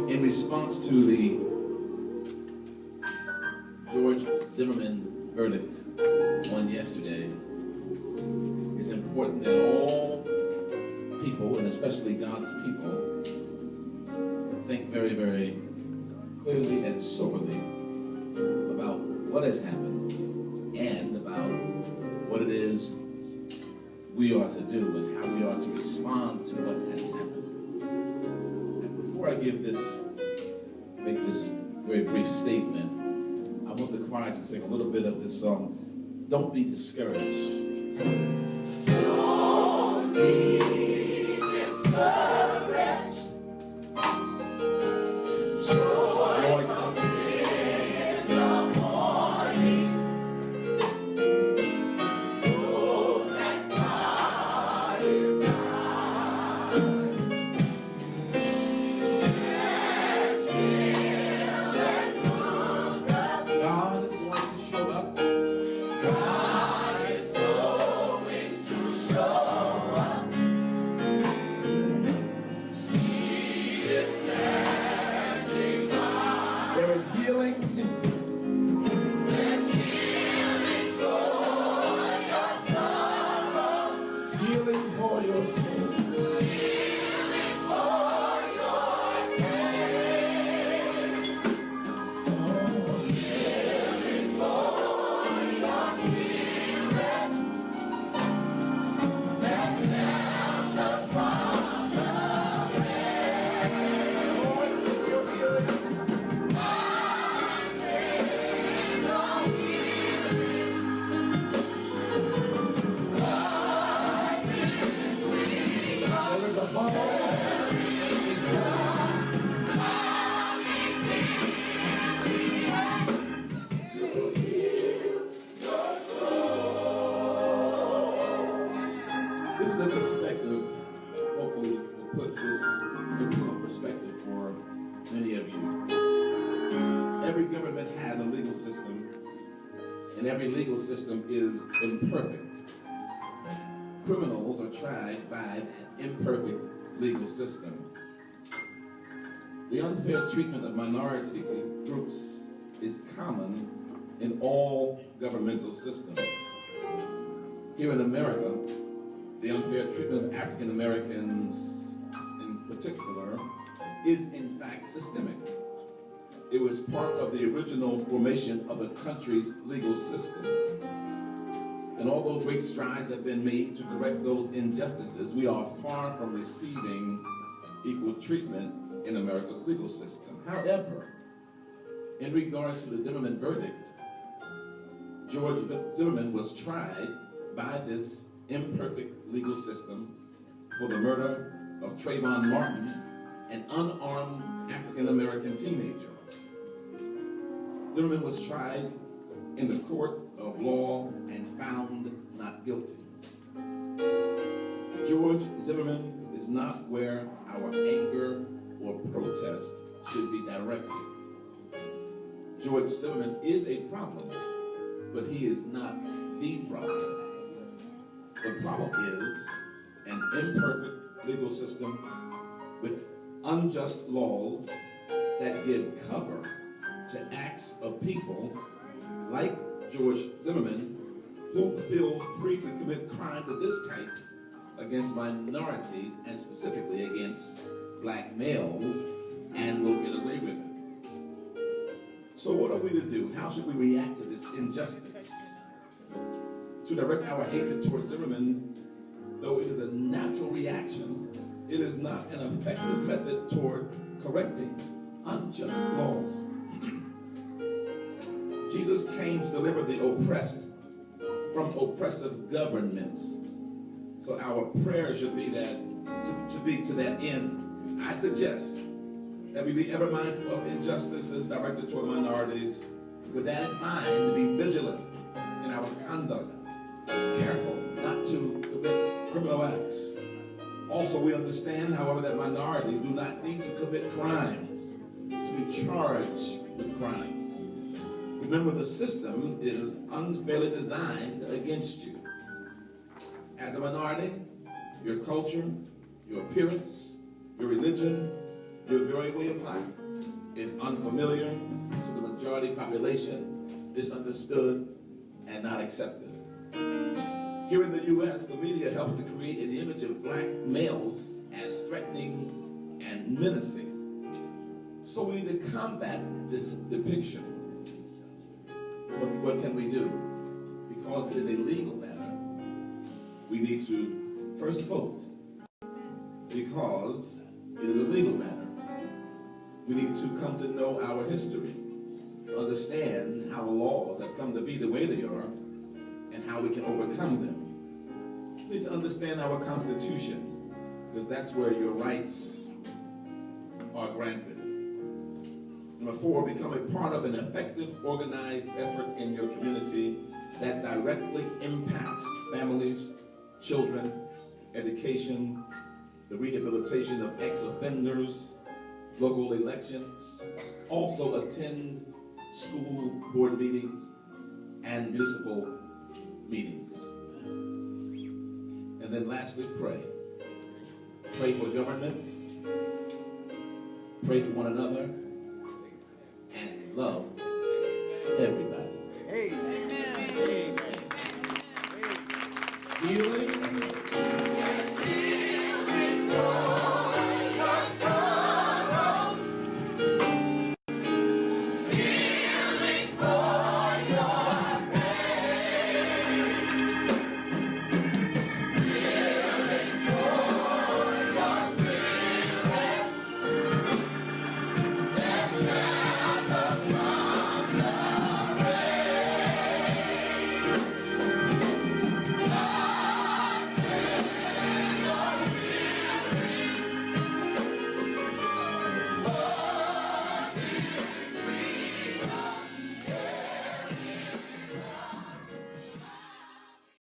In response to the George Zimmerman verdict on yesterday, it's important that all people, and especially God's people, think very, very clearly and soberly about what has happened and about what it is we ought to do and how we ought to respond to what has happened. And before I make this very brief statement, I want the choir to sing a little bit of this song, Don't Be Discouraged. Don't be discouraged. Joy comes in the morning. Oh, that God is nigh. Stand still and look up. God is going to show up. God is going to show up. He is standing by. There is healing. There's healing for your sorrow. Healing for your soul. Healing for your pain. Healing for your spirit. That shelter from the There is a This is a perspective, hopefully will put this into some perspective for many of you. Every government has a legal system, and every legal system is imperfect. Criminals are tried by an imperfect legal system. The unfair treatment of minority groups is common in all governmental systems. Here in America, the unfair treatment of African Americans in particular is in fact systemic. It was part of the original formation of the country's legal system. And although great strides have been made to correct those injustices, we are far from receiving equal treatment in America's legal system. However, in regards to the Zimmerman verdict, George Zimmerman was tried by this imperfect legal system for the murder of Treyvon Martin, an unarmed African-American teenager. Zimmerman was tried in the court of law and found not guilty. George Zimmerman is not where our anger or protest should be directed. George Zimmerman is a problem, but he is not the problem. The problem is an imperfect legal system with unjust laws that give cover to acts of people like George Zimmerman, who feel free to commit crimes of this type against minorities and specifically against black males and will get away with it. So what are we to do? How should we react to this injustice? To direct our hatred towards Zimmerman, though it is a natural reaction, it is not an effective method toward correcting unjust laws. Jesus came to deliver the oppressed from oppressive governments. So our prayer should be to that end. I suggest that we be ever mindful of injustices directed toward minorities. With that in mind, to be vigilant in our conduct, careful not to commit criminal acts. Also, we understand, however, that minorities do not need to commit crimes to be charged with crimes. Remember, the system is unfairly designed against you. As a minority, your culture, your appearance, your religion, your very way of life is unfamiliar to the majority population, misunderstood, and not accepted. Here in the U.S., the media helps to create an image of black males as threatening and menacing. So we need to combat this depiction. What can we do? Because it is a legal matter, we need to first vote. Because it is a legal matter, we need to come to know our history, to understand how laws have come to be the way they are, and how we can overcome them. We need to understand our Constitution, because that's where your rights are granted. Number 4, become a part of an effective, organized effort in your community that directly impacts families, children, education, the rehabilitation of ex-offenders, local elections. Also attend school board meetings and municipal meetings. And then lastly, pray. Pray for governments, pray for one another, and love everybody.